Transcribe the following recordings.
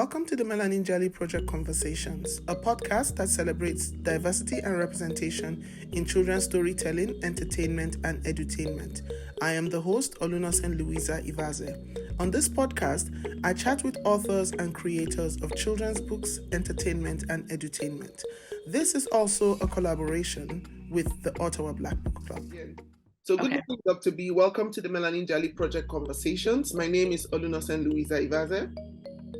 Welcome to the Melanin Jelly Project Conversations, a podcast that celebrates diversity and representation in children's storytelling, entertainment, and edutainment. I am the host, Olunosen Louisa Ivaze. On this podcast, I chat with authors and creators of children's books, entertainment, and edutainment. This is also a collaboration with the Ottawa Black Book Club. So good morning, Dr. B. Welcome to the Melanin Jelly Project Conversations. My name is Olunosen Louisa Ivaze.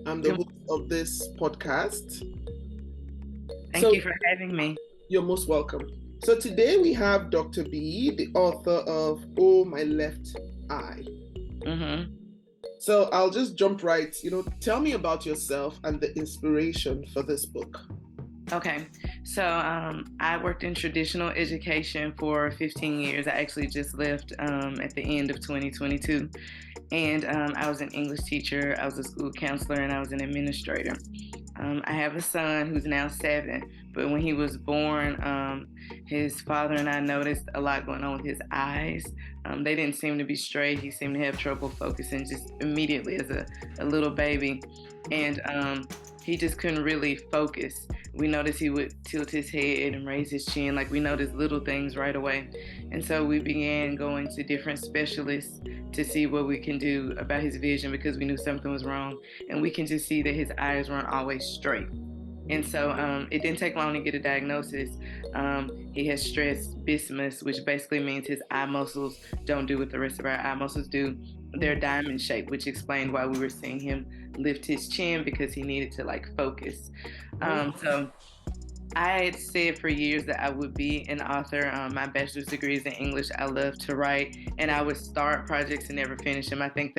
I'm the host of this podcast. Thank you for having me. You're most welcome. So today we have Dr. B, the author of Oh, My Left Eye. Mm-hmm. So I'll just jump right, tell me about yourself and the inspiration for this book. Okay, so I worked in traditional education for 15 years. I actually just left at the end of 2022. And I was an English teacher, I was a school counselor, and I was an administrator. I have a son who's now 7, but when he was born, his father and I noticed a lot going on with his eyes. They didn't seem to be straight. He seemed to have trouble focusing just immediately as a little baby. And he just couldn't really focus. We noticed he would tilt his head and raise his chin. Like, we noticed little things right away. And so we began going to different specialists to see what we can do about his vision, because we knew something was wrong. And we can just see that his eyes weren't always straight. And so it didn't take long to get a diagnosis. He has stress bismuth, which basically means his eye muscles don't do what the rest of our eye muscles do. They're diamond shaped, which explained why we were seeing him lift his chin, because he needed to focus. So I had said for years that I would be an author. My bachelor's degree is in English. I love to write, and I would start projects and never finish them. I think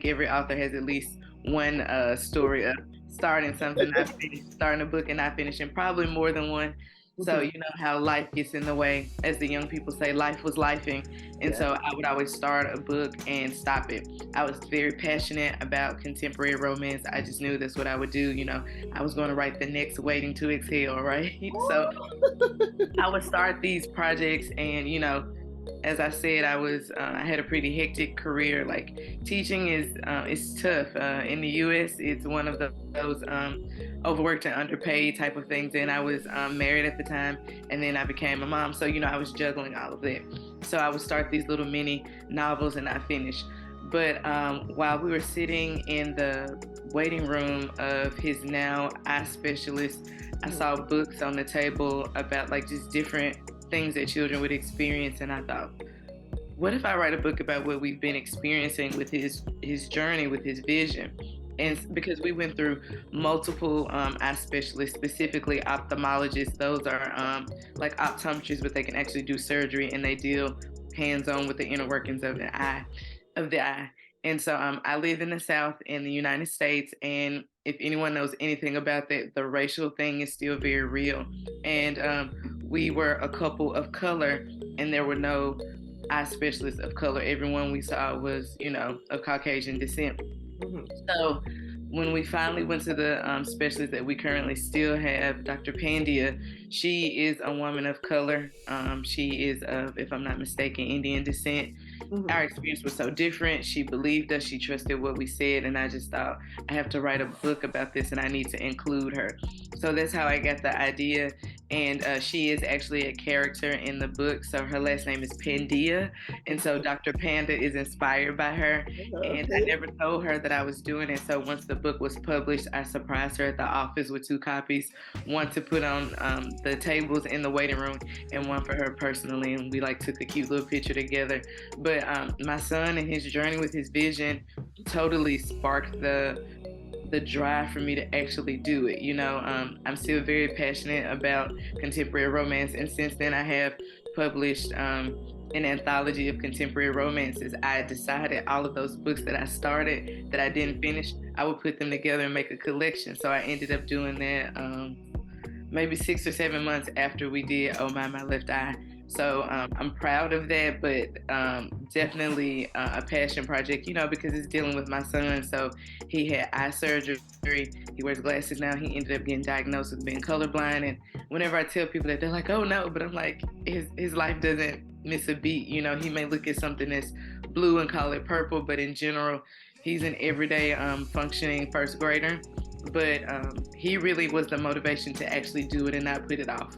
every author has at least one story of starting something, not finished, starting a book and not finishing, probably more than one. So you know how life gets in the way. As the young people say, life was lifing. And so I would always start a book and stop it. I was very passionate about contemporary romance. I just knew that's what I would do. I was going to write the next Waiting to Exhale, right? So I would start these projects, and, as I said, I had a pretty hectic career. Teaching is tough. In the U.S., it's one of those overworked and underpaid type of things. And I was married at the time, and then I became a mom. So, I was juggling all of that. So I would start these little mini novels and not finish. But while we were sitting in the waiting room of his now eye specialist, I saw books on the table about just different things that children would experience. And I thought, what if I write a book about what we've been experiencing with his journey, with his vision? And because we went through multiple eye specialists, specifically ophthalmologists. Those are like optometrists, but they can actually do surgery, and they deal hands-on with the inner workings of the eye. And so I live in the South in the United States, and if anyone knows anything about that, the racial thing is still very real. And we were a couple of color, and there were no eye specialists of color. Everyone we saw was, of Caucasian descent. Mm-hmm. So when we finally went to the specialist that we currently still have, Dr. Pandya, she is a woman of color. She is of, if I'm not mistaken, Indian descent. Mm-hmm. Our experience was so different. She believed us. She trusted what we said. And I just thought, I have to write a book about this, and I need to include her. So that's how I got the idea. And she is actually a character in the book. So her last name is Pandya. And so Dr. Panda is inspired by her. And I never told her that I was doing it. So once the book was published, I surprised her at the office with 2 copies, one to put on the tables in the waiting room, and one for her personally. And we took a cute little picture together. But my son and his journey with his vision totally sparked the drive for me to actually do it. I'm still very passionate about contemporary romance, and since then I have published an anthology of contemporary romances. I decided all of those books that I started that I didn't finish, I would put them together and make a collection. So I ended up doing that maybe 6 or 7 months after we did Oh, My Left Eye. So I'm proud of that, but definitely a passion project, because it's dealing with my son. So he had eye surgery. He wears glasses now. He ended up getting diagnosed with being colorblind. And whenever I tell people that, they're like, oh no, but I'm like, his life doesn't miss a beat. He may look at something that's blue and call it purple, but in general, he's an everyday functioning first grader. but he really was the motivation to actually do it and not put it off.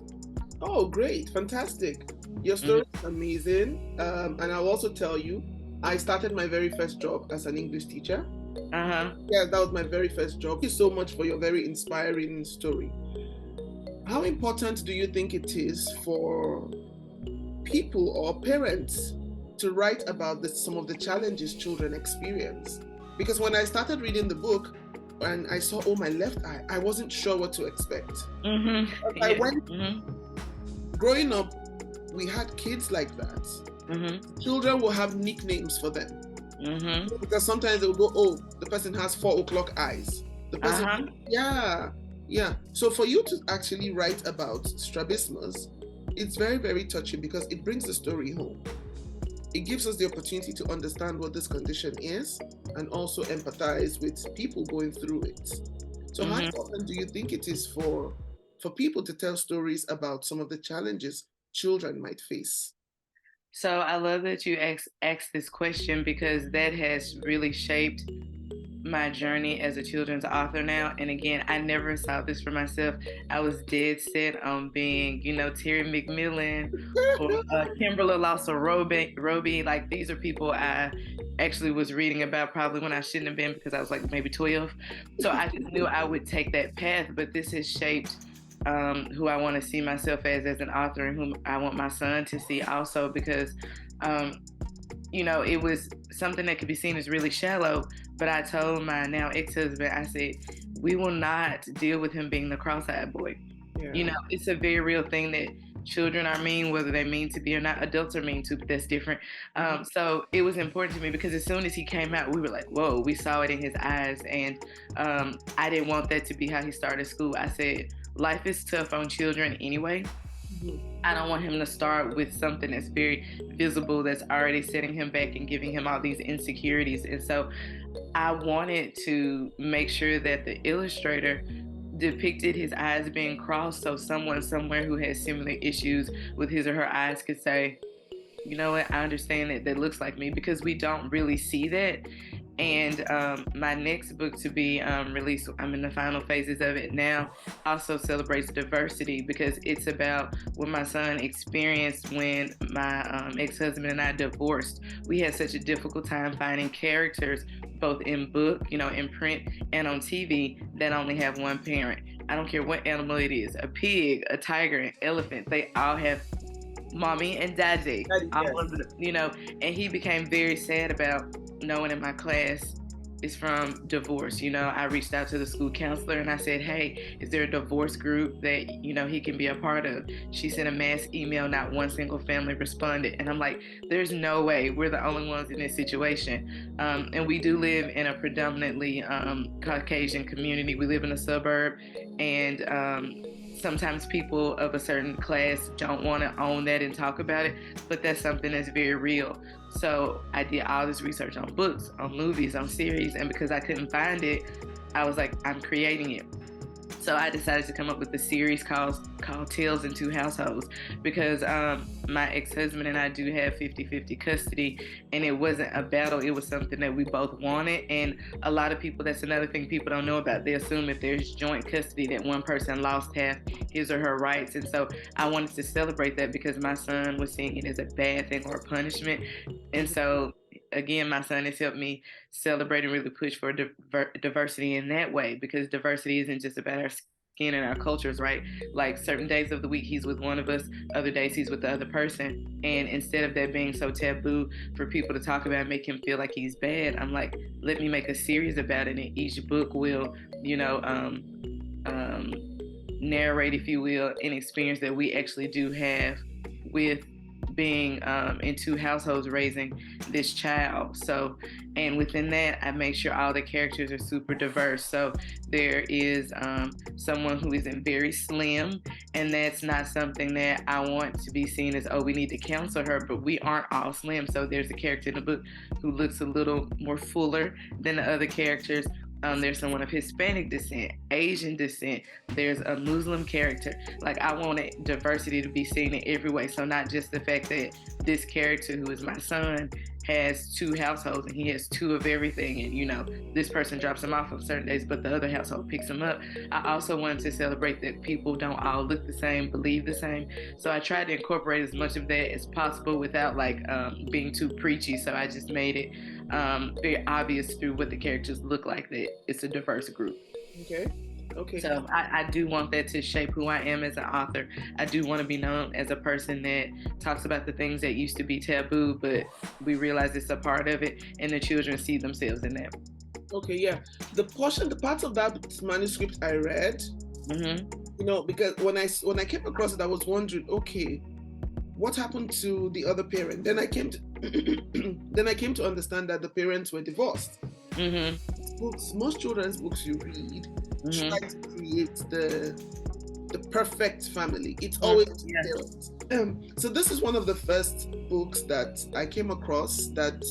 Oh, great. Fantastic. Your story is amazing. And I'll also tell you, I started my very first job as an English teacher. Yeah, that was my very first job. Thank you so much for your very inspiring story. How important do you think it is for people or parents to write about some of the challenges children experience? Because when I started reading the book and I saw, my left eye, I wasn't sure what to expect. I went, growing up, we had kids like that. Children will have nicknames for them. Because sometimes they will go, the person has 4 o'clock eyes. The person, yeah. So for you to actually write about strabismus, it's very, very touching because it brings the story home. It gives us the opportunity to understand what this condition is and also empathize with people going through it. So how important do you think it is for people to tell stories about some of the challenges children might face? So I love that you asked this question because that has really shaped my journey as a children's author now. And again, I never saw this for myself. I was dead set on being, Terry McMillan or Kimberly Lawson Roby. Like, these are people I actually was reading about probably when I shouldn't have been because I was like maybe 12. So I just knew I would take that path, but this has shaped who I want to see myself as an author and whom I want my son to see also because, it was something that could be seen as really shallow, but I told my now ex-husband, I said, we will not deal with him being the cross-eyed boy. Yeah. It's a very real thing that children are mean, whether they mean to be or not. Adults are mean too, but that's different. So it was important to me because as soon as he came out, we were like, whoa, we saw it in his eyes. And I didn't want that to be how he started school. I said, life is tough on children anyway. I don't want him to start with something that's very visible, that's already setting him back and giving him all these insecurities. And so I wanted to make sure that the illustrator depicted his eyes being crossed so someone somewhere who has similar issues with his or her eyes could say, you know what, I understand that looks like me, because we don't really see that. And my next book to be released, I'm in the final phases of it now, also celebrates diversity because it's about what my son experienced when my ex-husband and I divorced. We had such a difficult time finding characters, both in book, in print and on TV, that only have one parent. I don't care what animal it is, a pig, a tiger, an elephant, they all have mommy and daddy, and he became very sad about knowing in my class is from divorce. I reached out to the school counselor and I said, hey, is there a divorce group that, he can be a part of? She sent a mass email, not one single family responded. And I'm like, there's no way we're the only ones in this situation. And we do live in a predominantly Caucasian community. We live in a suburb, and sometimes people of a certain class don't want to own that and talk about it, but that's something that's very real. So I did all this research on books, on movies, on series, and because I couldn't find it, I was like, I'm creating it. So I decided to come up with a series called Tales in Two Households because my ex-husband and I do have 50-50 custody, and it wasn't a battle. It was something that we both wanted. And a lot of people, that's another thing people don't know about. They assume if there's joint custody that one person lost half his or her rights. And so I wanted to celebrate that because my son was seeing it as a bad thing or a punishment. And so again, my son has helped me celebrate and really push for diversity in that way, because diversity isn't just about our skin and our cultures, right? Like certain days of the week, he's with one of us, other days he's with the other person. And instead of that being so taboo for people to talk about and make him feel like he's bad, I'm like, let me make a series about it. And each book will, narrate, if you will, an experience that we actually do have with being in two households raising this child. So, and within that, I make sure all the characters are super diverse. So there is someone who isn't very slim, and that's not something that I want to be seen as, oh, we need to counsel her, but we aren't all slim. So there's a character in the book who looks a little more fuller than the other characters. There's someone of Hispanic descent, Asian descent. There's a Muslim character. Like, I wanted diversity to be seen in every way. So not just the fact that this character, who is my son, has two households and he has two of everything, and this person drops him off on certain days but the other household picks him up. I also wanted to celebrate that people don't all look the same, believe the same, so I tried to incorporate as much of that as possible without being too preachy. So I just made it very obvious through what the characters look like that it's a diverse group. Okay. So I do want that to shape who I am as an author. I do want to be known as a person that talks about the things that used to be taboo, but we realize it's a part of it, and the children see themselves in that. Okay, yeah. The parts of that manuscript I read, because when I came across it, I was wondering, okay, what happened to the other parent? Then I came to understand that the parents were divorced. Books, most children's books you read try to create the perfect family. It's always so this is one of the first books that I came across that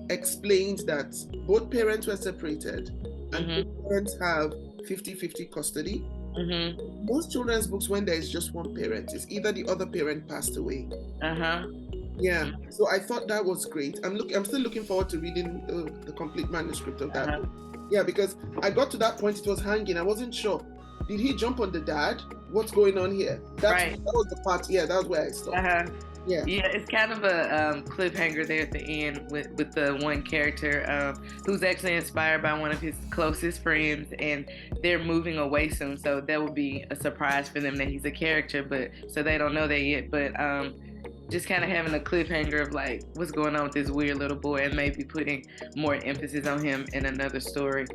explained that both parents were separated and both parents have 50-50 custody. Most children's books, when there is just one parent, is either the other parent passed away. Yeah, so I thought that was great. I'm still looking forward to reading the complete manuscript of that book. Yeah, because I got to that point, it was hanging. I wasn't sure. Did he jump on the dad? What's going on here? That was the part. Yeah, that was where I stopped. Yeah, it's kind of a cliffhanger there at the end with the one character who's actually inspired by one of his closest friends, and they're moving away soon. So that would be a surprise for them that he's a character, but so they don't know that yet. But just kind of having a cliffhanger of what's going on with this weird little boy, and maybe putting more emphasis on him in another story.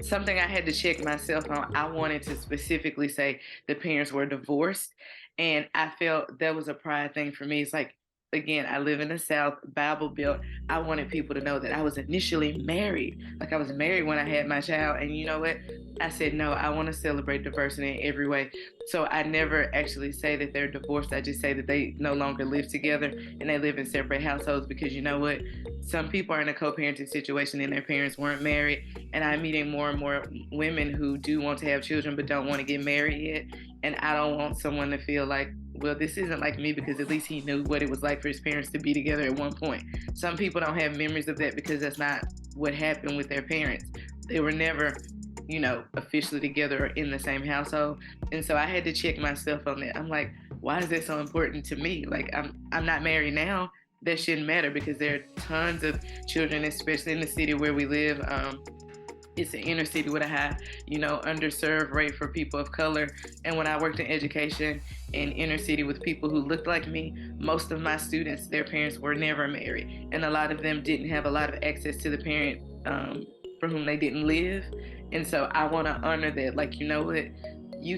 Something I had to check myself on, I wanted to specifically say the parents were divorced, and I felt that was a pride thing for me. It's again, I live in the South, Bible Belt. I wanted people to know that I was initially married. I was married when I had my child. And you know what? I said, no, I want to celebrate diversity in every way. So I never actually say that they're divorced. I just say that they no longer live together and they live in separate households, because you know what? Some people are in a co-parenting situation and their parents weren't married. And I'm meeting more and more women who do want to have children but don't want to get married yet. And I don't want someone to feel like, well, this isn't like me, because at least he knew what it was like for his parents to be together at one point. Some people don't have memories of that because that's not what happened with their parents. They were never, officially together or in the same household. And so I had to check myself on that. I'm like, why is that so important to me? I'm not married now. That shouldn't matter, because there are tons of children, especially in the city where we live. It's an inner city with a high, underserved rate for people of color. And when I worked in education in inner city with people who looked like me, most of my students, their parents were never married. And a lot of them didn't have a lot of access to the parent for whom they didn't live. And so I want to honor that. You know what? You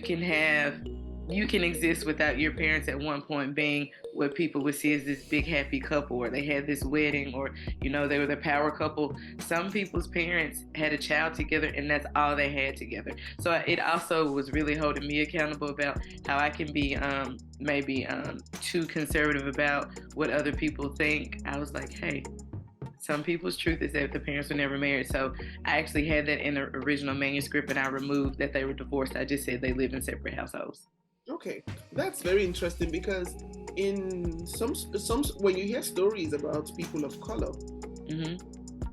can exist without your parents at one point being what people would see as this big happy couple, or they had this wedding, or they were the power couple. Some people's parents had a child together and that's all they had together. So it also was really holding me accountable about how I can be maybe too conservative about what other people think. I was like, hey, some people's truth is that the parents were never married. So I actually had that in the original manuscript, and I removed that they were divorced. I just said they lived in separate households. Okay, that's very interesting, because in some when you hear stories about people of color,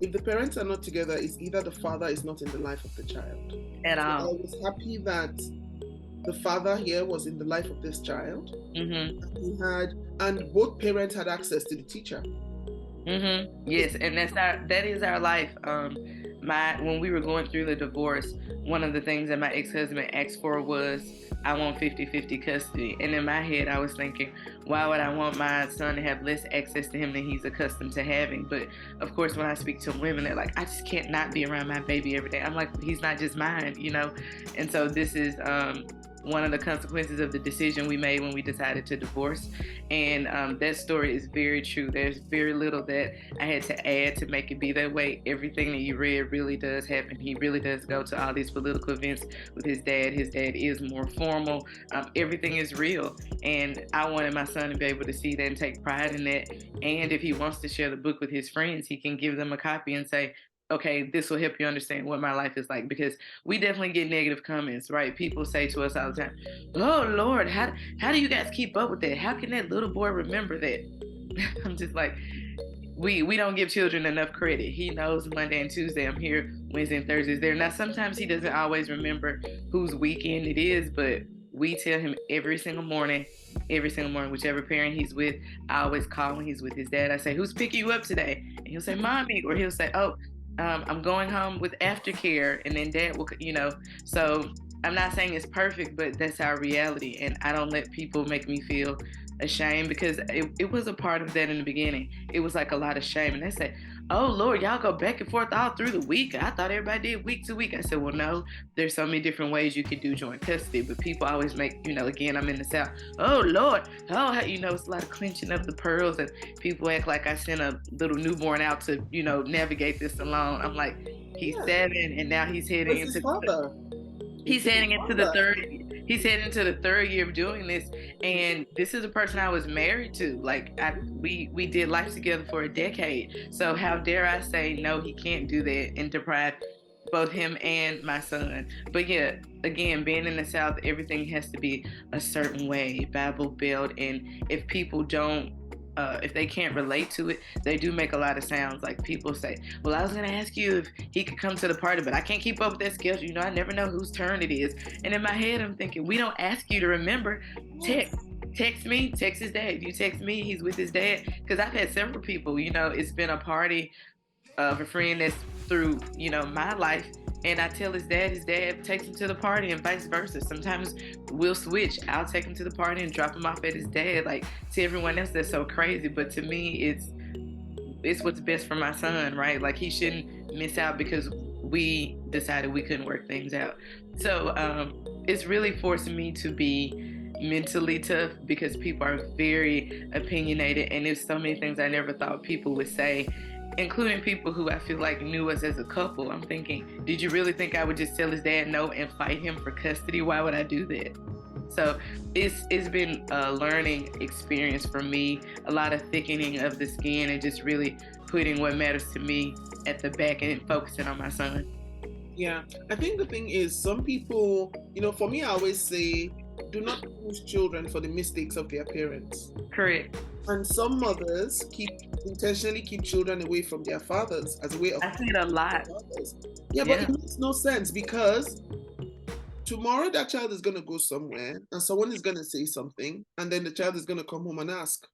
if the parents are not together, it's either the father is not in the life of the child. At all. I was happy that the father here was in the life of this child. And both parents had access to the teacher. Yes, and that is our life. When we were going through the divorce, one of the things that my ex-husband asked for was, I want 50-50 custody. And in my head, I was thinking, why would I want my son to have less access to him than he's accustomed to having? But of course, when I speak to women, they're like, I just can't not be around my baby every day. I'm like, he's not just mine, And so this is one of the consequences of the decision we made when we decided to divorce. And that story is very true. There's very little that I had to add to make it be that way. Everything that you read really does happen. He really does go to all these political events with his dad. His dad is more formal. Everything is real. And I wanted my son to be able to see that and take pride in that. And if he wants to share the book with his friends, he can give them a copy and say, okay, this will help you understand what my life is like, because we definitely get negative comments, right? People say to us all the time, oh Lord, how do you guys keep up with that? How can that little boy remember that? I'm just like, we don't give children enough credit. He knows Monday and Tuesday I'm here, Wednesday and Thursdays there. Now sometimes he doesn't always remember whose weekend it is, but we tell him every single morning, whichever parent he's with. I always call when he's with his dad. I say, "Who's picking you up today?" And he'll say, "Mommy," or he'll say, "Oh, I'm going home with aftercare," and then dad will, So I'm not saying it's perfect, but that's our reality, and I don't let people make me feel ashamed, because it was a part of that in the beginning. It was like a lot of shame, and they said, "Oh Lord, y'all go back and forth all through the week. I thought everybody did week to week." I said, "Well, no, there's so many different ways you can do joint custody, but people always make, again, I'm in the South, oh Lord, it's a lot of clenching of the pearls, and people act like I sent a little newborn out to, navigate this alone." I'm like, he's 7, and now he's heading into He's heading into the third year of doing this, and this is a person I was married to. Like, we did life together for a decade. So how dare I say no? He can't do that and deprive both him and my son. But yeah, again, being in the South, everything has to be a certain way, Bible Belt, and if people don't. If they can't relate to it, they do make a lot of sounds. Like people say, "Well, I was going to ask you if he could come to the party, but I can't keep up with that schedule. I never know whose turn it is." And in my head, I'm thinking, we don't ask you to remember. Text me, text his dad. If you text me, he's with his dad. Because I've had several people, it's been a party of a friend that's through, my life. And I tell his dad takes him to the party, and vice versa. Sometimes we'll switch. I'll take him to the party and drop him off at his dad. Like, to everyone else, that's so crazy. But to me, it's what's best for my son, right? Like, he shouldn't miss out because we decided we couldn't work things out. So it's really forcing me to be mentally tough, because people are very opinionated, and there's so many things I never thought people would say, including people who I feel like knew us as a couple. I'm thinking, did you really think I would just tell his dad no and fight him for custody? Why would I do that? So it's been a learning experience for me, a lot of thickening of the skin, and just really putting what matters to me at the back and focusing on my son. Yeah, I think the thing is, some people, for me, I always say, do not punish children for the mistakes of their parents. Correct. And some mothers intentionally keep children away from their fathers as a way of... I see it a lot. Yeah, but it makes no sense, because tomorrow that child is going to go somewhere and someone is going to say something, and then the child is going to come home and ask,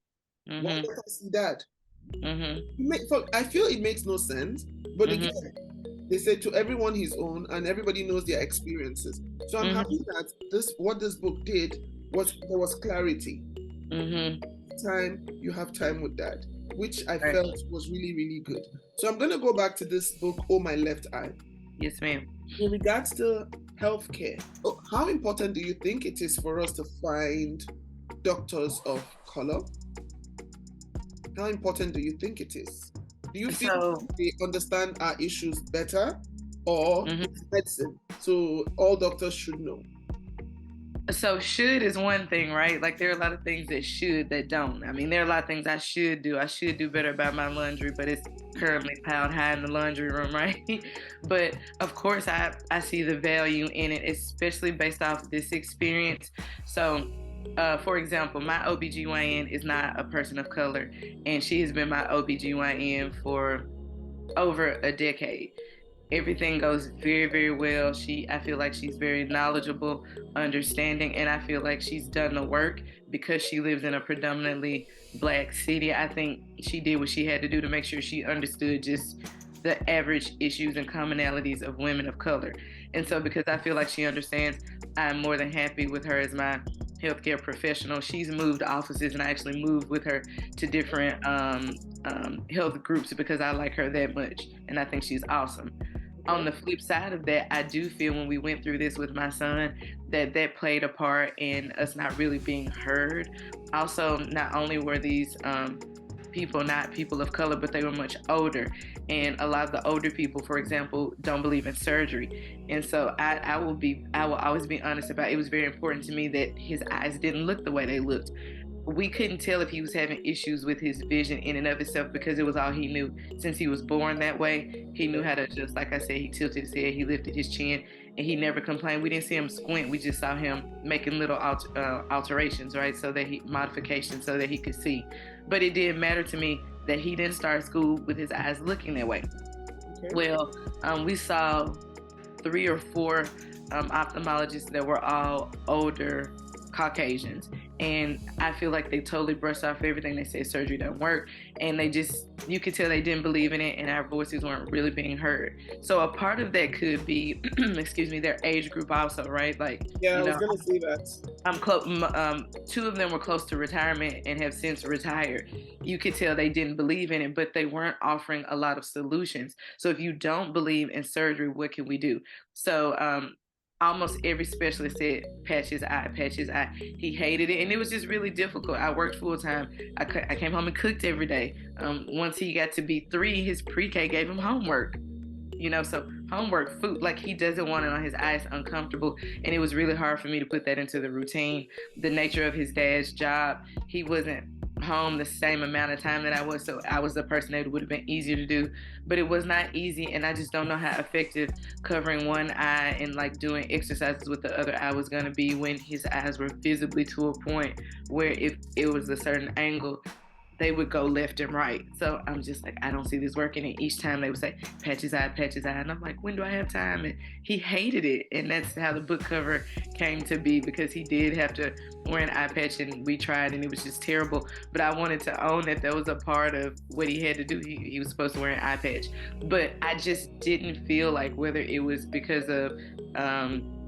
why don't I see dad? I feel it makes no sense, but again, they say to everyone his own, and everybody knows their experiences. So I'm happy that what this book did was there was clarity. You have time with dad, which I felt was really, really good. So I'm going to go back to this book, Oh My Left Eye. Yes, ma'am. In regards to healthcare, how important do you think it is for us to find doctors of color? How important do you think it is? Do you feel they understand our issues better, or it's medicine, so all doctors should know? So should is one thing, right? Like, there are a lot of things that don't. I mean, there are a lot of things I should do. I should do better about my laundry, but it's currently piled high in the laundry room, right? But of course, I see the value in it, especially based off this experience. So, for example, my OBGYN is not a person of color, and she has been my OBGYN for over a decade. Everything goes very, very well. I feel like she's very knowledgeable, understanding, and I feel like she's done the work because she lives in a predominantly Black city. I think she did what she had to do to make sure she understood just the average issues and commonalities of women of color. And so because I feel like she understands, I'm more than happy with her as my healthcare professional. She's moved offices, and I actually moved with her to different health groups because I like her that much, and I think she's awesome. On the flip side of that, I do feel when we went through this with my son that played a part in us not really being heard. Also, not only were these people not people of color, but they were much older, and a lot of the older people, for example, don't believe in surgery. And so I will always be honest about it. It was very important to me that his eyes didn't look the way they looked. We couldn't tell if he was having issues with his vision in and of itself because it was all he knew. Since he was born that way, he knew how to adjust. Like I said, he tilted his head, he lifted his chin, and he never complained. We didn't see him squint. We just saw him making little alterations, right? Modifications so that he could see. But it did matter to me that he didn't start school with his eyes looking that way. Okay. Well, we saw 3 or 4 ophthalmologists that were all older Caucasians, and I feel like they totally brushed off everything. They said surgery doesn't work, and you could tell they didn't believe in it, and our voices weren't really being heard. So a part of that could be, excuse me, their age group also, right? Like, yeah, I was gonna say that. 2 of them were close to retirement and have since retired. You could tell they didn't believe in it, but they weren't offering a lot of solutions. So if you don't believe in surgery, what can we do? So almost every specialist said, patch his eye, patch his eye. He hated it, and it was just really difficult. I worked full time. I came home and cooked every day. Once he got to be 3, his pre-K gave him homework. So homework, food, like he doesn't want it on his eyes, uncomfortable. And it was really hard for me to put that into the routine. The nature of his dad's job, he wasn't home the same amount of time that I was, so I was the person that would have been easier to do, but it was not easy, and I just don't know how effective covering one eye and like doing exercises with the other eye was going to be when his eyes were visibly to a point where if it was a certain angle, they would go left and right. So I'm just like, I don't see this working. And each time they would say, patch his eye, patch his eye. And I'm like, when do I have time? And he hated it. And that's how the book cover came to be, because he did have to wear an eye patch, and we tried, and it was just terrible. But I wanted to own that was a part of what he had to do. He was supposed to wear an eye patch. But I just didn't feel like whether it was because of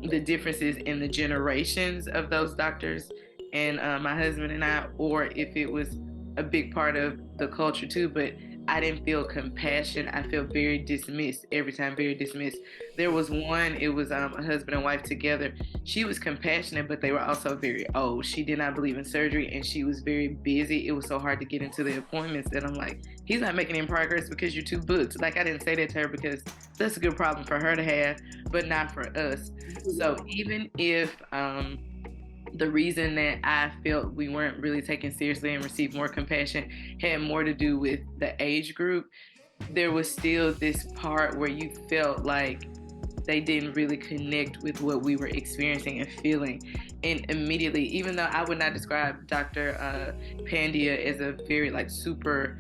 the differences in the generations of those doctors and my husband and I, or if it was a big part of the culture too, but I didn't feel compassion. I felt very dismissed every time, very dismissed. There was one, it was a husband and wife together. She was compassionate, but they were also very old. She did not believe in surgery, and she was very busy. It was so hard to get into the appointments that I'm like, he's not making any progress because you're too booked. Like, I didn't say that to her because that's a good problem for her to have, but not for us. So even if the reason that I felt we weren't really taken seriously and received more compassion had more to do with the age group, there was still this part where you felt like they didn't really connect with what we were experiencing and feeling. And immediately, even though I would not describe Dr. Pandya as a very super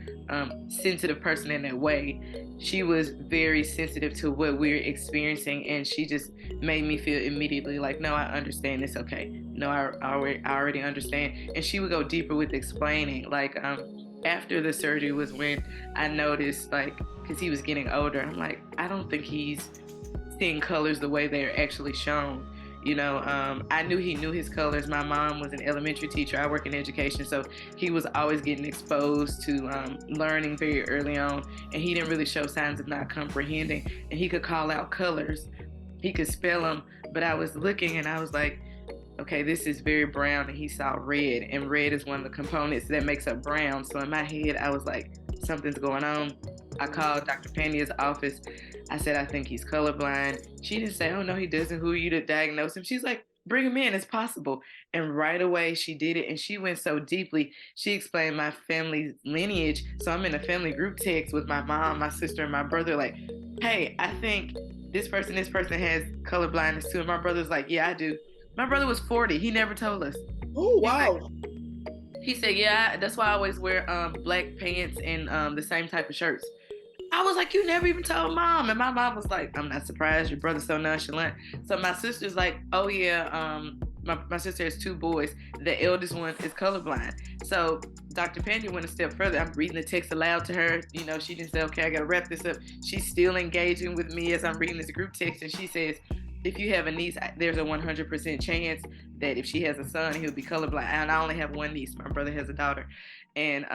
sensitive person in that way, she was very sensitive to what we were experiencing, and she just made me feel immediately like, no, I understand, it's okay. No, I already understand. And she would go deeper with explaining. After the surgery was when I noticed, because he was getting older, I'm like, I don't think he's seeing colors the way they're actually shown. I knew he knew his colors. My mom was an elementary teacher. I work in education, so he was always getting exposed to learning very early on, and he didn't really show signs of not comprehending. And he could call out colors. He could spell them, but I was looking and I was like, okay, this is very brown, and he saw red, and red is one of the components that makes up brown. So in my head, I was like, something's going on. I called Dr. Pandya's office. I said, I think he's colorblind. She didn't say, oh, no, he doesn't. Who are you to diagnose him? She's like, bring him in, it's possible. And right away she did it, and she went so deeply. She explained my family's lineage. So I'm in a family group text with my mom, my sister, and my brother, like, hey, I think this person has color blindness too. And my brother's like, yeah, I do. My brother was 40. He never told us. Oh, wow. He said, yeah, that's why I always wear black pants and the same type of shirts. I was like, you never even told mom. And my mom was like, I'm not surprised. Your brother's so nonchalant. So my sister's like, oh, yeah, my sister has 2 boys. The eldest one is colorblind. So Dr. Pandya went a step further. I'm reading the text aloud to her. She didn't say, okay, I got to wrap this up. She's still engaging with me as I'm reading this group text. And she says, if you have a niece, there's a 100% chance that if she has a son, he'll be colorblind. And I only have one niece. My brother has a daughter. And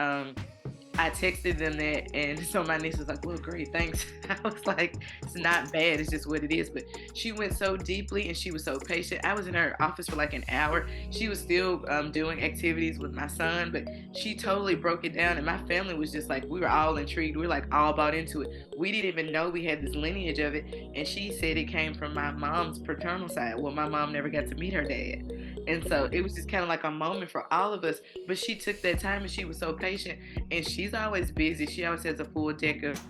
I texted them that, and so my niece was like, well, great, thanks. I was like, it's not bad, it's just what it is. But she went so deeply, and she was so patient. I was in her office for an hour. She was still doing activities with my son, but she totally broke it down, and my family was just like, we were all intrigued. We were all bought into it. We didn't even know we had this lineage of it, and she said it came from my mom's paternal side. Well, my mom never got to meet her dad. And so it was just kind of like a moment for all of us. But she took that time, and she was so patient. And she's always busy. She always has a full deck of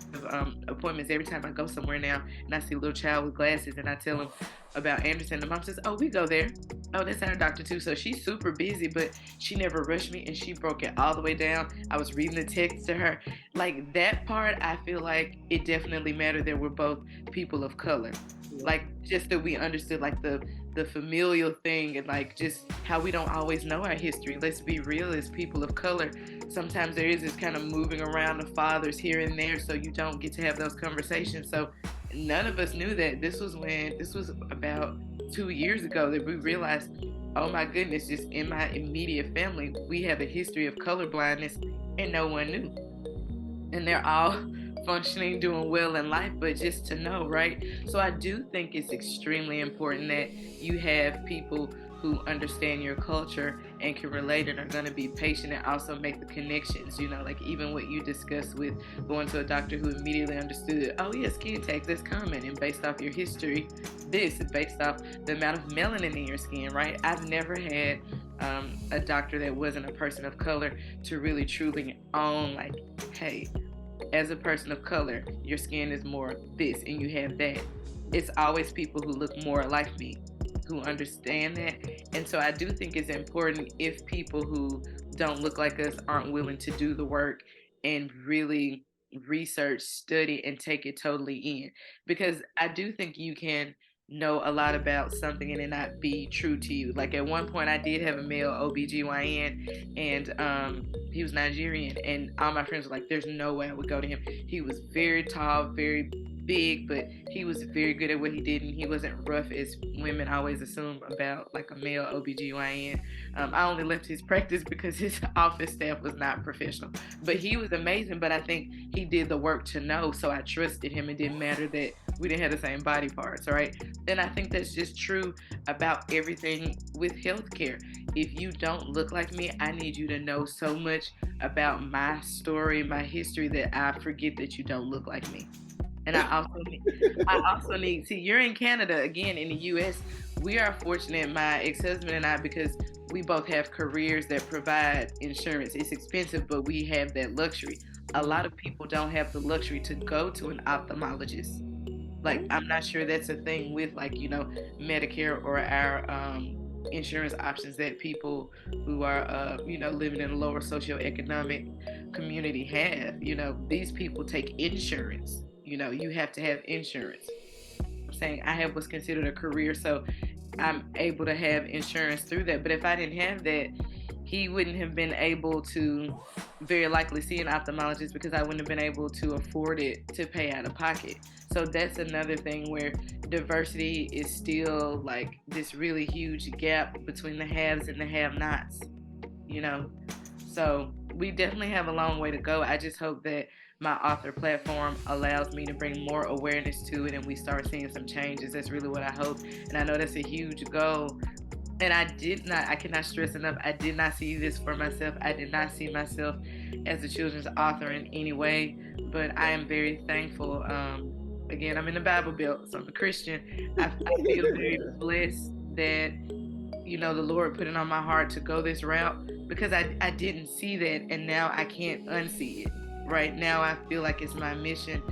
appointments every time I go somewhere now. And I see a little child with glasses, and I tell him about Anderson. The mom says, oh, we go there. Oh, that's our doctor too. So she's super busy, but she never rushed me and she broke it all the way down. I was reading the text to her. Like that part, I feel like it definitely mattered that we're both people of color. Like just that we understood like the familial thing and like just how we don't always know our history. Let's be real, as people of color, sometimes there is this kind of moving around the fathers here and there, so you don't get to have those conversations. So none of us knew that this was about 2 years ago that we realized, oh my goodness, just in my immediate family, we have a history of color blindness and no one knew. And they're all functioning, doing well in life, but just to know, right? So I do think it's extremely important that you have people who understand your culture and can relate and are going to be patient and also make the connections, like even what you discussed with going to a doctor who immediately understood, oh yeah, skin tags, that's common, and based off your history, this is based off the amount of melanin in your skin, right? I've never had a doctor that wasn't a person of color to really truly own, like, hey, as a person of color, your skin is more this and you have that. It's always people who look more like me who understand that. And so I do think it's important if people who don't look like us aren't willing to do the work and really research, study, and take it totally in. Because I do think you can know a lot about something and it not be true to you. Like at one point I did have a male OBGYN and he was Nigerian, and all my friends were like, there's no way I would go to him. He was very tall, very big, but he was very good at what he did, and he wasn't rough as women always assume about like a male OBGYN. I only left his practice because his office staff was not professional, but he was amazing. But I think he did the work to know, so I trusted him. It didn't matter that we didn't have the same body parts, right? And I think that's just true about everything with healthcare. If you don't look like me, I need you to know so much about my story, my history, that I forget that you don't look like me. And I also need, see, you're in Canada, again, in the US, we are fortunate, my ex-husband and I, because we both have careers that provide insurance. It's expensive, but we have that luxury. A lot of people don't have the luxury to go to an ophthalmologist. Like, I'm not sure that's a thing with, like, Medicare or our insurance options that people who are, living in a lower socioeconomic community have. These people take insurance. You have to have insurance. I'm saying I have what's considered a career, so I'm able to have insurance through that. But if I didn't have that, he wouldn't have been able to very likely see an ophthalmologist because I wouldn't have been able to afford it to pay out of pocket. So that's another thing where diversity is still like this really huge gap between the haves and the have-nots, So we definitely have a long way to go. I just hope that my author platform allows me to bring more awareness to it and we start seeing some changes. That's really what I hope. And I know that's a huge goal. And I cannot stress enough, I did not see this for myself. I did not see myself as a children's author in any way, but I am very thankful. Again, I'm in the Bible Belt, so I'm a Christian. I feel very blessed that, the Lord put it on my heart to go this route because I didn't see that, and now I can't unsee it. Right now, I feel like it's my mission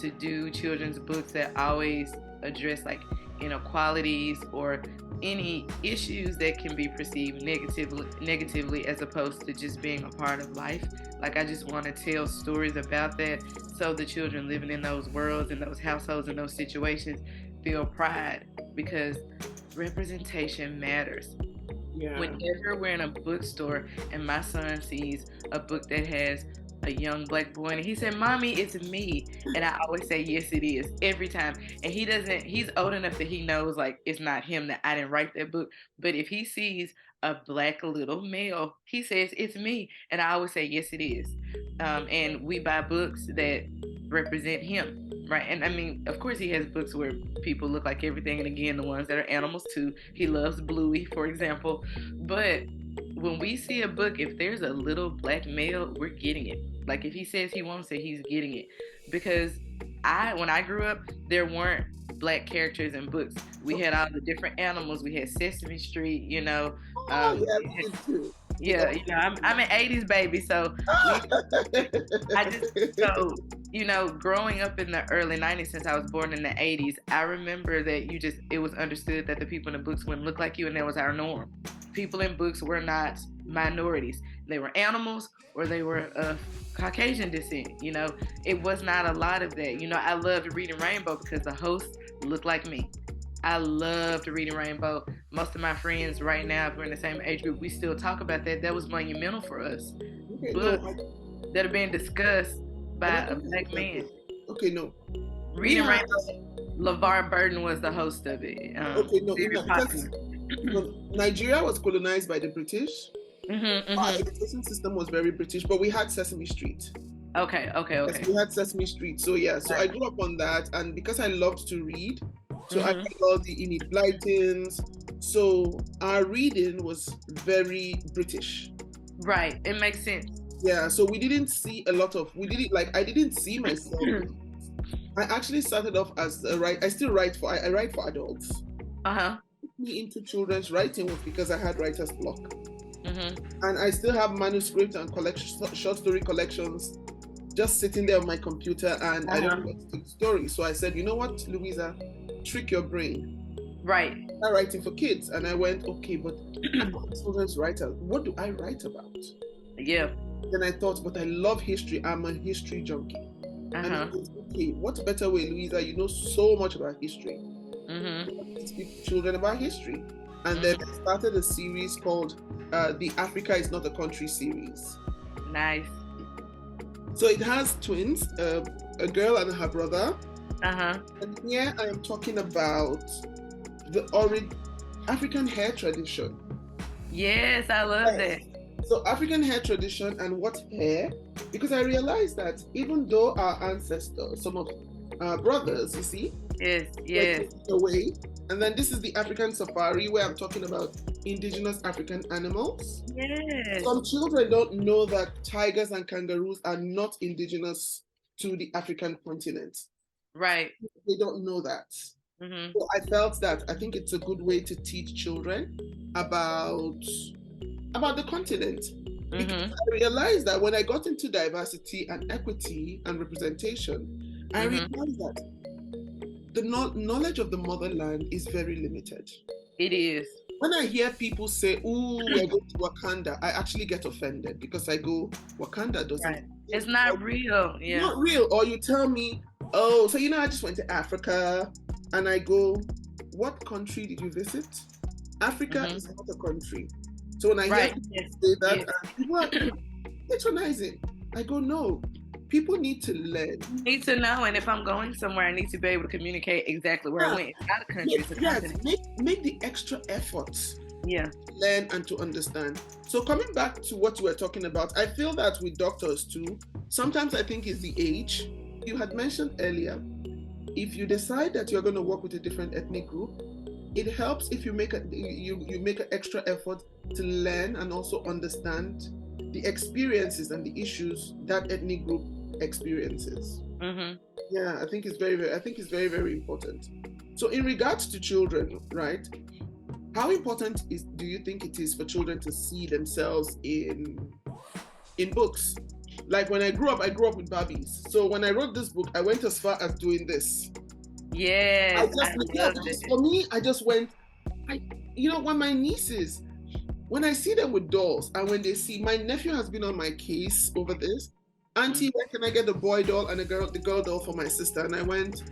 to do children's books that always address like inequalities or any issues that can be perceived negatively as opposed to just being a part of life. Like I just want to tell stories about that so the children living in those worlds and those households and those situations feel pride, because representation matters. Yeah. Whenever we're in a bookstore and my son sees a book that has a young black boy and he said, "Mommy, it's me," and I always say, "Yes, it is," every time. And he's old enough that he knows like it's not him, that I didn't write that book. But if he sees a black little male, he says, "It's me," and I always say, "Yes, it is." And we buy books that represent him, right? And I mean, of course he has books where people look like everything, and again, the ones that are animals too. He loves Bluey, for example. But when we see a book, if there's a little black male, we're getting it. Like if he says he wants it, he's getting it. Because when I grew up, there weren't black characters in books. We had all the different animals. We had Sesame Street, Yeah, me too. Yeah, I'm an 80s baby, so you know, growing up in the early 90s, since I was born in the 80s, I remember that it was understood that the people in the books wouldn't look like you, and that was our norm. People in books were not minorities. They were animals or they were of Caucasian descent. You know, it was not a lot of that. You know, I loved reading Rainbow because the host looked like me. I loved reading Rainbow. Most of my friends right now, if we're in the same age group, we still talk about that. That was monumental for us. Okay, Books that are being discussed by a black man. Okay, no. Reading Rainbow, LeVar Burton was the host of it. Okay, no. Nigeria was colonized by the British. Our education system was very British, but we had Sesame Street. Okay. Yes, we had Sesame Street. So yeah, so I grew up on that, and because I loved to read, so I read all the Enid Blytons. So our reading was very British. Right, it makes sense. Yeah, so we didn't see a lot of, I didn't see myself. I actually started off as a writer. I write for adults. Me into children's writing was because I had writer's block. And I still have manuscripts and short story collections just sitting there on my computer, and I don't want to take stories. So I said, you know what, Louisa, trick your brain. Right. I'm writing for kids. And I went, okay, but I'm a children's writer. What do I write about? Yeah. Then I thought, but I love history. I'm a history junkie. And I thought, okay, what better way, Louisa? You know so much about history. Speak to children about history. And then I started a series called the Africa is Not a Country series. Nice. So it has twins, a girl and her brother. And here I am talking about the African hair tradition. Yes, I love that. So African hair tradition and what hair? Because I realized that even though our ancestors, some of our brothers, you see, yes, away. And then this is the African safari where I'm talking about indigenous African animals. Yes. Some children don't know that tigers and kangaroos are not indigenous to the African continent. Right. They don't know that. So I felt that I think it's a good way to teach children about the continent. Because I realized that when I got into diversity and equity and representation, I realized that the knowledge of the motherland is very limited. It is. When I hear people say, "Ooh, we're going to Wakanda," I actually get offended because I go, Wakanda doesn't. Right. It's not real. Yeah. Not real. Or you tell me, oh, so I just went to Africa, and I go, what country did you visit? Africa is not a country. So when I hear people say that, people are patronizing. I go, no. People need to learn. Need to know, and if I'm going somewhere, I need to be able to communicate exactly where I went. It's not a country, it's a continent. Make the extra effort. Yeah. To learn and to understand. So coming back to what you were talking about, I feel that with doctors too, sometimes I think it's the age. You had mentioned earlier, if you decide that you're going to work with a different ethnic group, it helps if you make an extra effort to learn and also understand the experiences and the issues that ethnic group experiences. Yeah, I think it's very, very important. So in regards to children, right? How important do you think it is for children to see themselves in books? Like when I grew up with Barbies. So when I wrote this book, I went as far as doing this. Yes, for me, I just went, when my nieces, when I see them with dolls, and when they see, my nephew has been on my case over this. Auntie, where can I get a boy doll and the girl doll for my sister? And I went,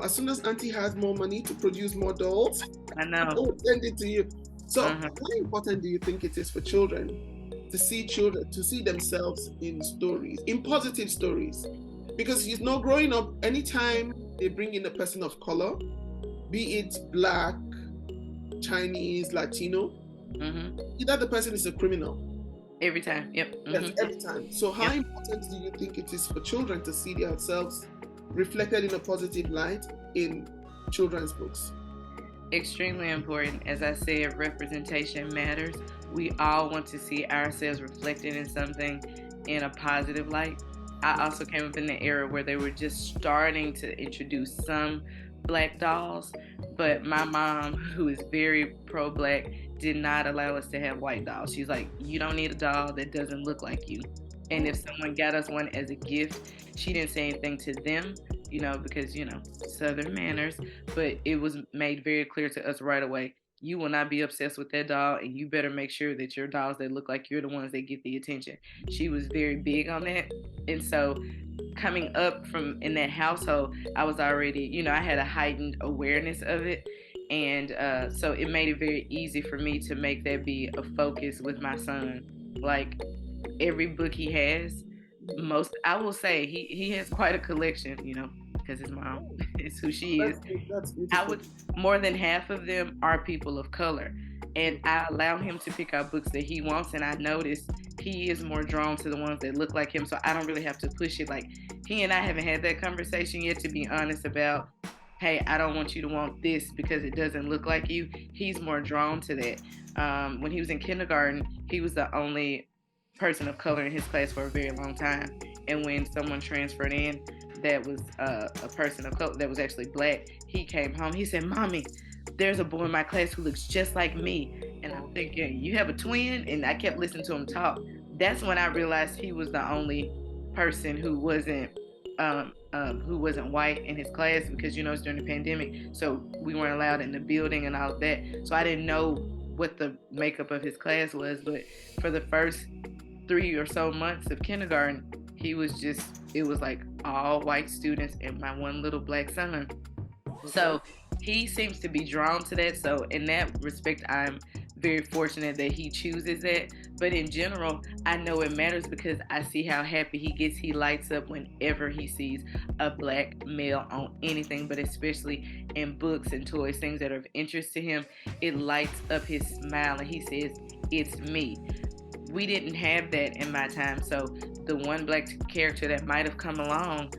as soon as Auntie has more money to produce more dolls, I know. I will send it to you. So how important do you think it is for children to see themselves in stories, in positive stories? Because growing up, anytime they bring in a person of color, be it Black, Chinese, Latino, either the person is a criminal. Every time, yep. Yes, every time. So how important do you think it is for children to see themselves reflected in a positive light in children's books? Extremely important. As I said, representation matters. We all want to see ourselves reflected in something in a positive light. I also came up in the era where they were just starting to introduce some Black dolls, but my mom, who is very pro-Black, did not allow us to have white dolls. She's like, you don't need a doll that doesn't look like you. And if someone got us one as a gift, she didn't say anything to them, because, Southern manners, but it was made very clear to us right away. You will not be obsessed with that doll, and you better make sure that your dolls that look like you're the ones that get the attention. She was very big on that. And so coming up from in that household, I was already, I had a heightened awareness of it. And so it made it very easy for me to make that be a focus with my son. Like every book he has, I will say he has quite a collection, because his mom is who she is. More than half of them are people of color. And I allow him to pick out books that he wants, and I notice he is more drawn to the ones that look like him, so I don't really have to push it. Like, he and I haven't had that conversation yet, to be honest, about, hey, I don't want you to want this because it doesn't look like you. He's more drawn to that. When he was in kindergarten, he was the only person of color in his class for a very long time. And when someone transferred in that was a person of color that was actually Black, he came home. He said, "Mommy, there's a boy in my class who looks just like me." And I'm thinking, you have a twin? And I kept listening to him talk. That's when I realized he was the only person who wasn't white in his class, because it's during the pandemic, so we weren't allowed in the building and all of that. So I didn't know what the makeup of his class was, but for the first 3 or so months of kindergarten, it was like all white students and my one little Black son. So he seems to be drawn to that. So in that respect, I'm very fortunate that he chooses that. But in general, I know it matters because I see how happy he gets. He lights up whenever he sees a Black male on anything, but especially in books and toys, things that are of interest to him. It lights up his smile and he says, "It's me." We didn't have that in my time. So the one Black character that might have come along,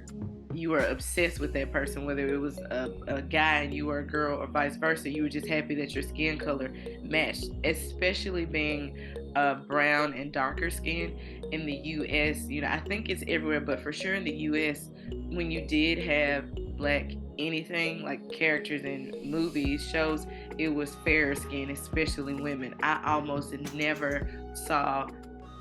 you were obsessed with that person, whether it was a guy and you were a girl or vice versa. You were just happy that your skin color matched, especially being brown and darker skin in the U.S. I think it's everywhere, but for sure in the U.S., when you did have Black anything, like characters in movies, shows, it was fairer skin, especially women. I almost never saw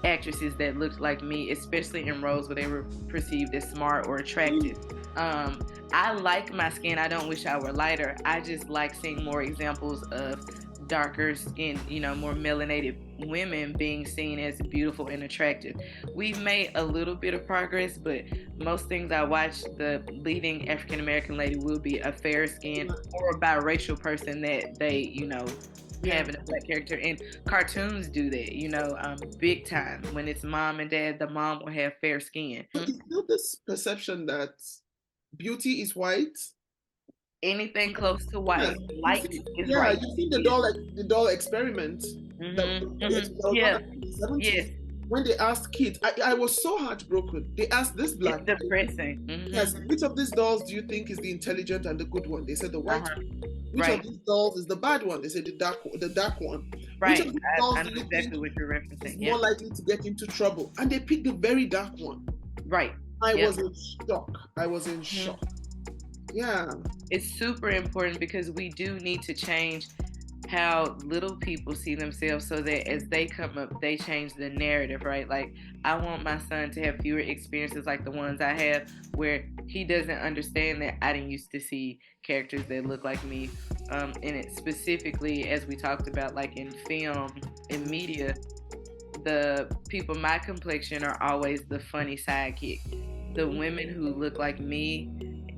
actresses that looked like me, especially in roles where they were perceived as smart or attractive. I like my skin. I don't wish I were lighter. I just like seeing more examples of darker skin, more melanated women being seen as beautiful and attractive. We've made a little bit of progress, but most things I watch, the leading African American lady will be a fair skin or a biracial person that they, having a Black character. And cartoons do that, big time. When it's mom and dad, the mom will have fair skin. Is there this perception that beauty is white? Anything close to white, light is white. Yeah, you see the doll experiment. Yes. When they asked kids, I was so heartbroken. They asked this Black kid, depressing. Yes, which of these dolls do you think is the intelligent and the good one? They said the white one. Which of these dolls is the bad one? They said the dark one. Right. Which of these dolls I know exactly what you're referencing. More likely to get into trouble? And they picked the very dark one. Right. I was in shock. Yeah. It's super important because we do need to change how little people see themselves so that as they come up, they change the narrative, right? Like, I want my son to have fewer experiences like the ones I have where he doesn't understand that I didn't used to see characters that look like me. And it specifically, as we talked about, like in film, in media, the people my complexion are always the funny sidekick. The women who look like me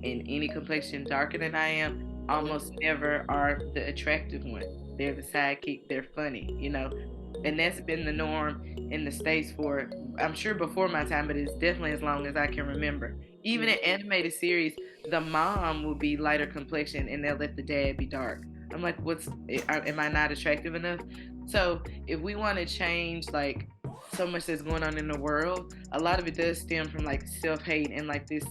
in any complexion darker than I am almost never are the attractive one. They're the sidekick, they're funny, and that's been the norm in the States for, I'm sure before my time, but it's definitely as long as I can remember. Even in animated series, the mom will be lighter complexion and they'll let the dad be dark. I'm like, am I not attractive enough? So if we want to change like so much that's going on in the world, a lot of it does stem from like self-hate and like this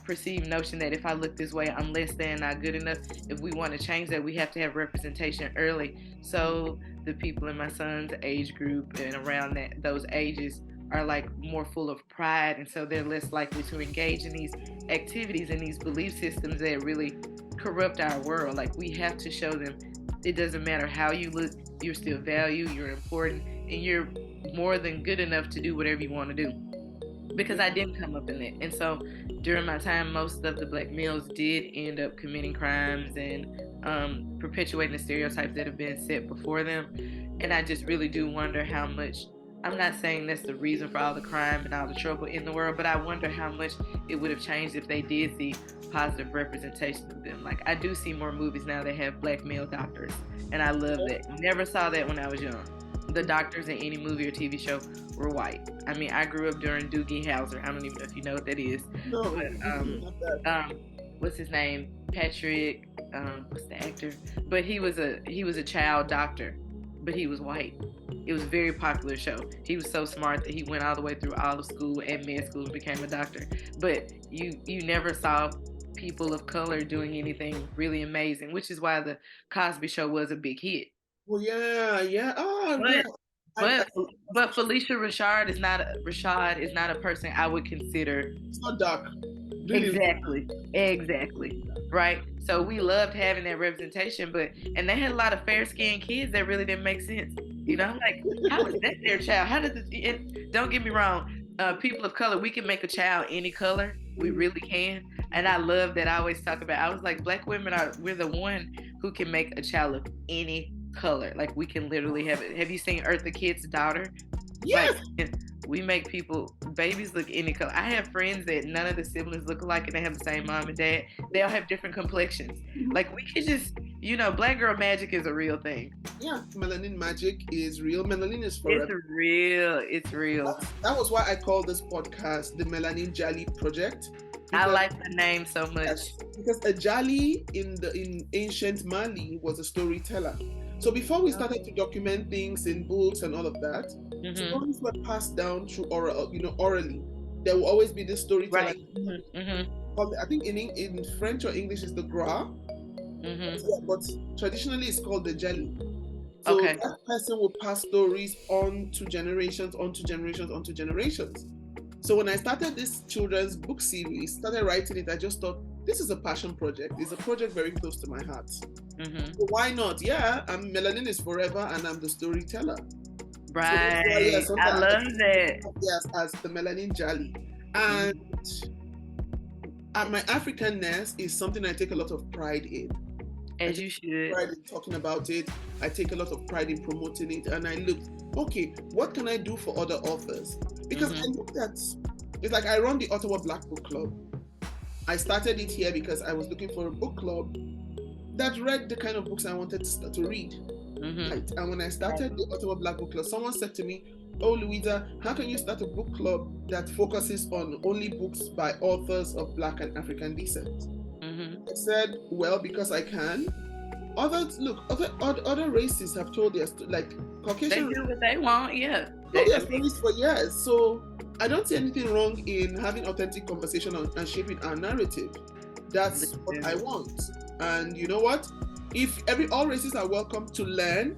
perceived notion that if I look this way, I'm less than, not good enough. If we want to change that, we have to have representation early. So the people in my son's age group and around those ages are like more full of pride, and so they're less likely to engage in these activities and these belief systems that really corrupt our world. Like, we have to show them it doesn't matter how you look, you're still valued, you're important, and you're more than good enough to do whatever you want to do. because I didn't come up in it. And so during my time, most of the black males did end up committing crimes and perpetuating the stereotypes that have been set before them. And I just really do wonder how much, I'm not saying that's the reason for all the crime and all the trouble in the world, but I wonder how much it would have changed if they did see positive representation of them. Like, I do see more movies now that have black male doctors, and I love that. Never saw that when I was young. The doctors in any movie or TV show were white. I mean, I grew up during Doogie Howser. I don't even know if you know what that is. No, but, what's his name? Patrick. What's the actor? But he was a child doctor, but he was white. It was a very popular show. He was so smart that he went all the way through all of school and med school and became a doctor. But you never saw people of color doing anything really amazing, which is why the Cosby Show was a big hit. Well, yeah. Oh, But Felicia Rashad is not a person I would consider. It's not dark. Really. Exactly. Right. So we loved having that representation, and they had a lot of fair-skinned kids that really didn't make sense. You know, like, how is that their child? How did this? Don't get me wrong. People of color, we can make a child any color. We really can. And I love that. I always talk about. I was like, black women we're the one who can make a child of any color. Like, we can literally have it. Have you seen Eartha Kitt's daughter? Yes. Like, we make babies look any color. I have friends that none of the siblings look alike and they have the same mom and dad. They all have different complexions. Like, we could just, black girl magic is a real thing. Yeah, melanin magic is real. Melanin is forever. It's real. That was why I called this podcast the Melanin Jali Project. I like the name so much. Yes, because a Jali in ancient Mali was a storyteller. So before we started to document things in books and all of that, stories were passed down through orally. There will always be this storyteller. Right. I think in French or English is the gras, but traditionally it's called the Jali. So that person will pass stories on to generations, onto generations, onto generations. So when I started this children's book series, started writing it, I just thought, this is a passion project. It's a project very close to my heart. So why not? Yeah, Melanin is forever and I'm the storyteller. Right. So I love that. Yes, as the Melanin Jali. And my Africanness is something I take a lot of pride in. As you should. Pride in talking about it. I take a lot of pride in promoting it. And I look, okay, what can I do for other authors? Because I look at, it's like I run the Ottawa Black Book Club. I started it here because I was looking for a book club that read the kind of books I wanted to read. Right? And when I started the Ottawa Black Book Club, someone said to me, "Oh, Louisa, how can you start a book club that focuses on only books by authors of Black and African descent?" I said, well, because I can. Other races have told us, like Caucasian. They do what they want, yeah. Told their stories for years. So I don't see anything wrong in having authentic conversation and shaping our narrative. That's what I want. And you know what? If all races are welcome to learn,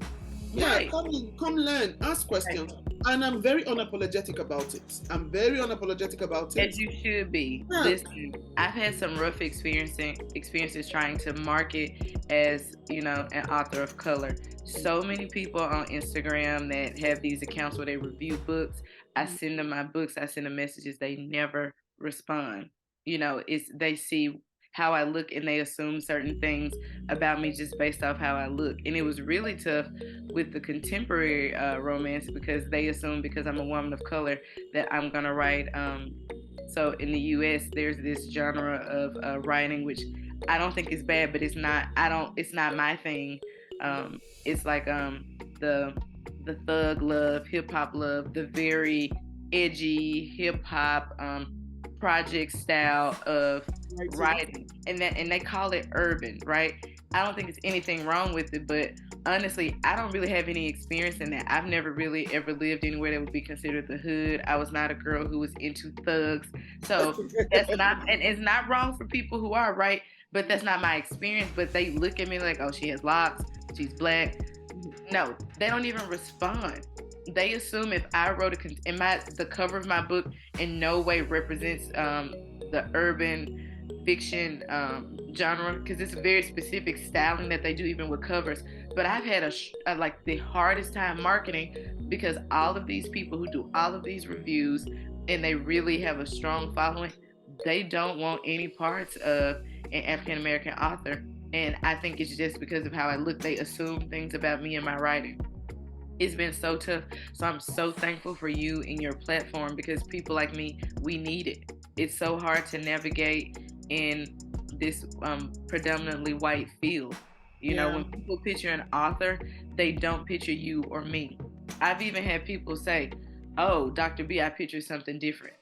come learn, ask questions. And I'm very unapologetic about it. As you should be. Yeah. Listen, I've had some rough experiences trying to market as, an author of color. So many people on Instagram that have these accounts where they review books. I send them my books, I send them messages, they never respond. They see how I look and they assume certain things about me just based off how I look. And it was really tough with the contemporary romance because they assume because I'm a woman of color that I'm gonna write. So in the US, there's this genre of writing which I don't think is bad, but it's not my thing. It's like the thug love, hip hop love, the very edgy hip hop project style of writing, and they call it urban, right? I don't think there's anything wrong with it, but honestly, I don't really have any experience in that. I've never really ever lived anywhere that would be considered the hood. I was not a girl who was into thugs, so that's not, and it's not wrong for people who are, right? But that's not my experience. But they look at me like, oh, she has locks, she's black. No, they don't even respond. They assume if I wrote the cover of my book in no way represents the urban fiction genre, because it's a very specific styling that they do even with covers. But I've had the hardest time marketing because all of these people who do all of these reviews and they really have a strong following, they don't want any parts of an African American author. And I think it's just because of how I look. They assume things about me and my writing. It's been so tough. So I'm so thankful for you and your platform, because people like me, we need it. It's so hard to navigate in this predominantly white field. You know, when people picture an author, they don't picture you or me. I've even had people say, "Oh, Dr. B, I picture something different."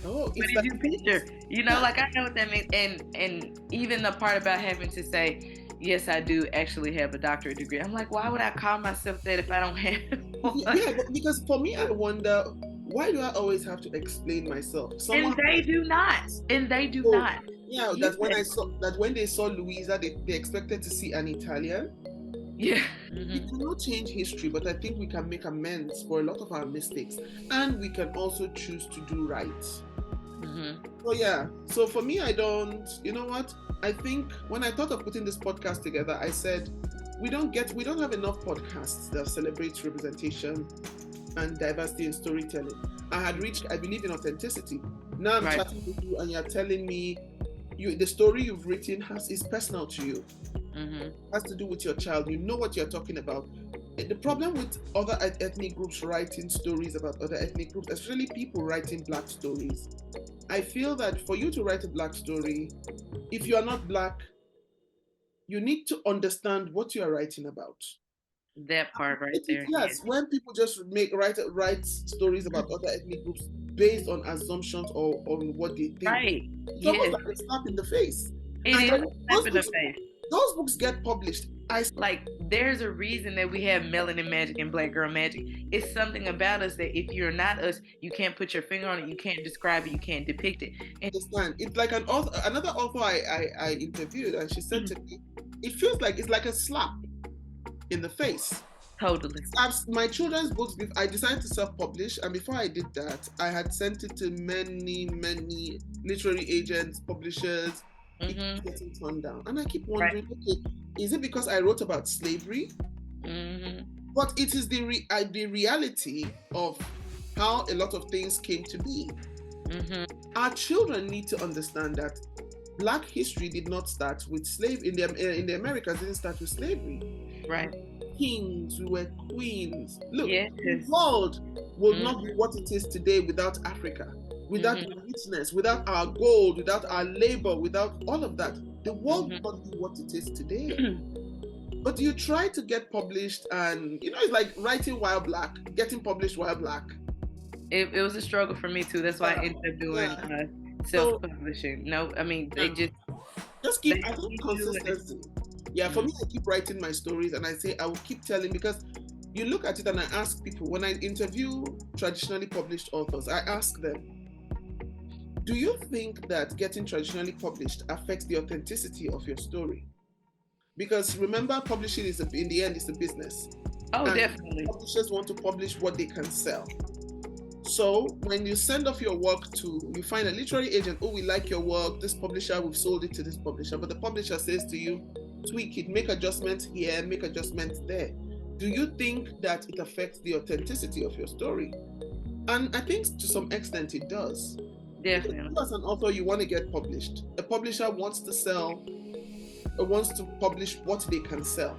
Oh, What did you picture? You know, like, I know what that means. And even the part about having to say, yes, I do actually have a doctorate degree. I'm like, why would I call myself that if I don't have one? Yeah, because for me, I wonder, why do I always have to explain myself? And they do not. Yeah, that when they saw Louisa, they expected to see an Italian. Yeah. We cannot change history, but I think we can make amends for a lot of our mistakes, and we can also choose to do right. So yeah, so for me, I don't, you know what? I think when I thought of putting this podcast together, I said, we don't have enough podcasts that celebrate representation and diversity in storytelling. I believe in authenticity. Now I'm chatting with you and you're telling me the story you've written is personal to you. Has to do with your child. You know what you're talking about. The problem with other ethnic groups writing stories about other ethnic groups, especially people writing Black stories, I feel that for you to write a Black story, if you are not Black, you need to understand what you are writing about. That part right there. Yes, when people just write stories about other ethnic groups based on assumptions or on what they think. Right. It's almost like a slap in the face. It is a slap in the face. Those books get published. There's a reason that we have Melanin Magic and Black Girl Magic. It's something about us that if you're not us, you can't put your finger on it, you can't describe it, you can't depict it. And it's like another author I interviewed, and she said to me, it feels like it's like a slap in the face. Totally. My children's books, I decided to self-publish, and before I did that, I had sent it to many literary agents, publishers. It keeps getting turned down, and I keep wondering, okay, is it because I wrote about slavery? But it is the reality of how a lot of things came to be. Our children need to understand that Black history did not start with slavery. In the Americas, didn't start with slavery. Right. Kings, we were queens. Look, the world will not be what it is today without Africa. Without richness, without our gold, without our labor, without all of that, the world will not be what it is today. But you try to get published, and it's like writing while Black, getting published while Black. It was a struggle for me too. That's why I ended up doing self-publishing. No, I mean, they just keep. I think consistency. Yeah, for me, I keep writing my stories, and I say I will keep telling, because you look at it, and I ask people when I interview traditionally published authors, I ask them, do you think that getting traditionally published affects the authenticity of your story? Because remember, publishing in the end is a business. Oh, and definitely. Publishers want to publish what they can sell. So when you send off your work you find a literary agent, oh, we like your work, this publisher, we've sold it to this publisher, but the publisher says to you, tweak it, make adjustments here, make adjustments there. Do you think that it affects the authenticity of your story? And I think to some extent it does. Definitely. As an author, you want to get published. A publisher wants to publish what they can sell.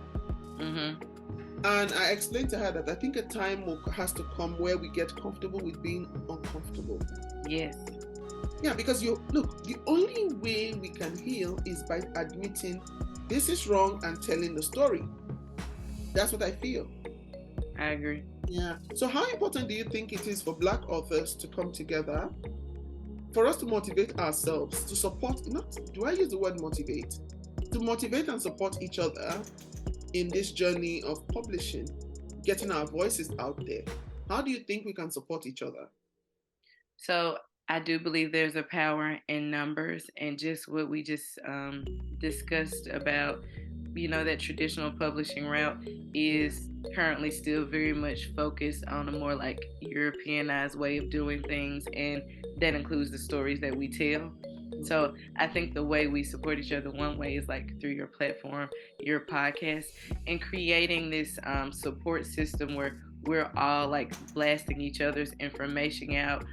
And I explained to her that I think a time has to come where we get comfortable with being uncomfortable. Yes. Yeah, because the only way we can heal is by admitting this is wrong and telling the story. That's what I feel. I agree. Yeah. So how important do you think it is for Black authors to come together, for us to motivate ourselves, to support, do I use the word motivate? To motivate and support each other in this journey of publishing, getting our voices out there? How do you think we can support each other? So I do believe there's a power in numbers, and just what we just discussed about, that traditional publishing route is currently still very much focused on a more like Europeanized way of doing things, and that includes the stories that we tell. So I think the way we support each other, one way is like through your platform, your podcast, and creating this support system where we're all like blasting each other's information out.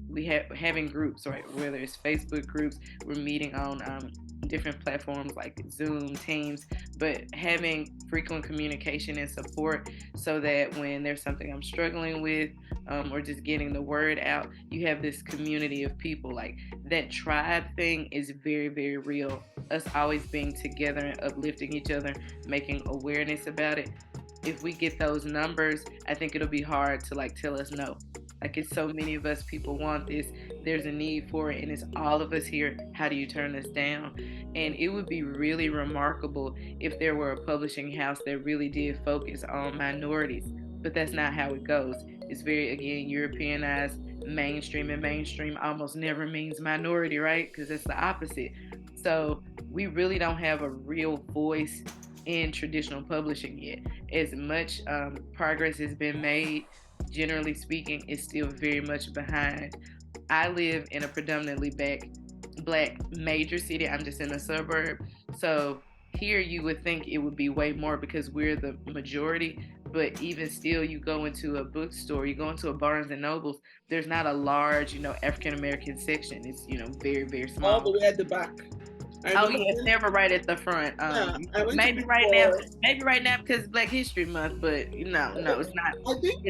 We having groups, right? Whether it's Facebook groups, we're meeting on different platforms like Zoom, Teams, but having frequent communication and support so that when there's something I'm struggling with, or just getting the word out, you have this community of people. Like that tribe thing is very, very real. Us always being together and uplifting each other, making awareness about it. If we get those numbers, I think it'll be hard to like tell us no. Like it's so many of us, people want this, there's a need for it, and it's all of us here. How do you turn this down? And it would be really remarkable if there were a publishing house that really did focus on minorities, but that's not how it goes. It's very, again, Europeanized, mainstream, and mainstream almost never means minority, right? Because it's the opposite. So we really don't have a real voice in traditional publishing yet. As much progress has been made, generally speaking, it's still very much behind. I live in a predominantly black major city. I'm just in a suburb. So here you would think it would be way more because we're the majority. But even still, you go into a bookstore, you go into a Barnes and Nobles, there's not a large, African American section. It's, very, very small. All the way at the back. Oh yeah, it's never right at the front. Maybe right now because Black History Month, but no, it's not. I think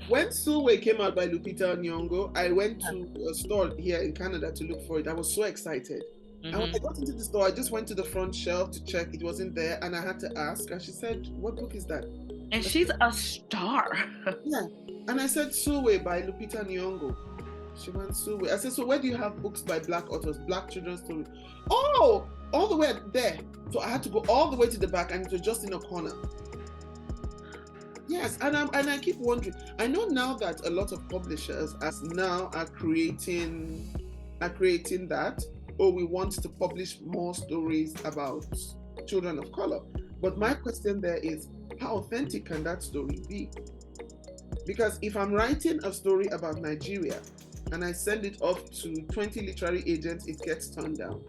when Sulwe came out by Lupita Nyong'o, I went to a store here in Canada to look for it. I was so excited. And when I got into the store, I just went to the front shelf to check. It wasn't there, and I had to ask. And she said, "What book is that?" And she's a star. Yeah, and I said, "Sulwe by Lupita Nyong'o." She went, "Sulwe." I said, "So where do you have books by Black authors, Black children's stories?" Oh, all the way there. So I had to go all the way to the back, and it was just in a corner. Yes, and I keep wondering. I know now that a lot of publishers are creating that. Oh, we want to publish more stories about children of color. But my question there is, how authentic can that story be? Because if I'm writing a story about Nigeria and I send it off to 20 literary agents, it gets turned down.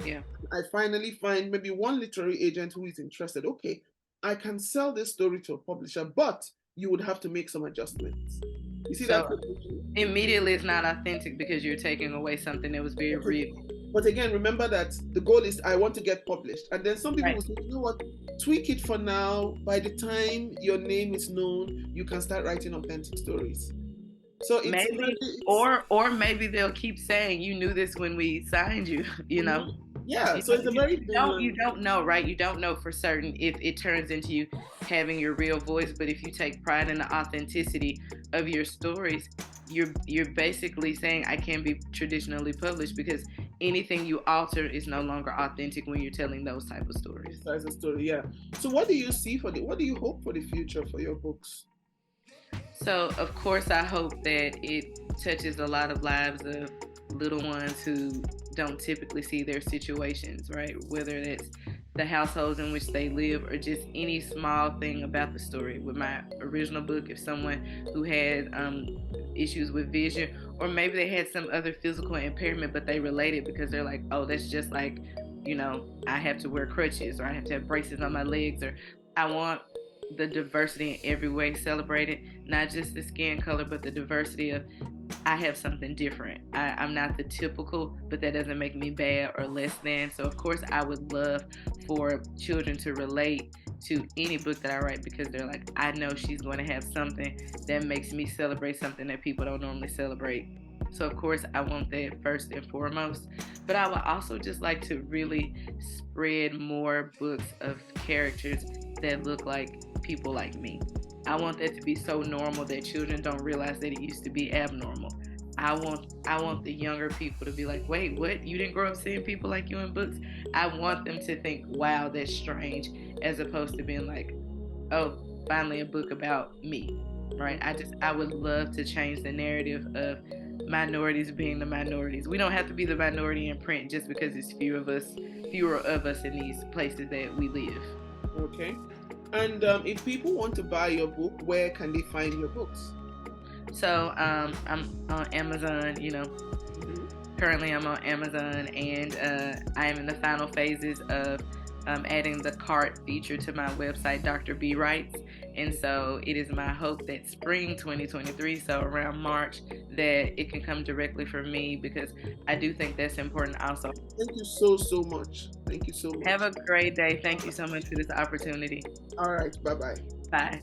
Yeah. I finally find maybe one literary agent who is interested. Okay, I can sell this story to a publisher, but you would have to make some adjustments. You see that? Immediately it's not authentic because you're taking away something that was very real. But again, remember that the goal is I want to get published. And then some people will say, you know what, tweak it for now. By the time your name is known, you can start writing authentic stories. So or maybe they'll keep saying, you knew this when we signed you, Yeah, so it's a very you don't know, right? You don't know for certain if it turns into you having your real voice, but if you take pride in the authenticity of your stories, you're basically saying I can't be traditionally published because anything you alter is no longer authentic when you're telling those type of stories. That's a story, yeah. So what do you see what do you hope for the future for your books? So of course I hope that it touches a lot of lives of little ones who don't typically see their situations, right? Whether it's the households in which they live or just any small thing about the story. With my original book, if someone who had issues with vision, or maybe they had some other physical impairment, but they related because they're like, oh, that's just like, I have to wear crutches or I have to have braces on my legs, or I want the diversity in every way celebrated, not just the skin color, but the diversity of I have something different. I'm not the typical, but that doesn't make me bad or less than. So of course I would love for children to relate to any book that I write because they're like, I know she's going to have something that makes me celebrate something that people don't normally celebrate. So of course I want that first and foremost, but I would also just like to really spread more books of characters that look like people like me. I want that to be so normal that children don't realize that it used to be abnormal. I want the younger people to be like, wait, what? You didn't grow up seeing people like you in books? I want them to think, wow, that's strange, as opposed to being like, oh, finally a book about me, right? I would love to change the narrative of minorities being the minorities. We don't have to be the minority in print just because it's fewer of us in these places that we live. Okay. And if people want to buy your book, where can they find your books? So I'm on Amazon, Currently I'm on Amazon, and I am in the final phases of adding the cart feature to my website, Dr. B Writes. And so it is my hope that spring 2023, so around March, that it can come directly from me, because I do think that's important also. Thank you so much. Thank you so much. Have a great day. Thank you so much for this opportunity. All right. Bye-bye. Bye.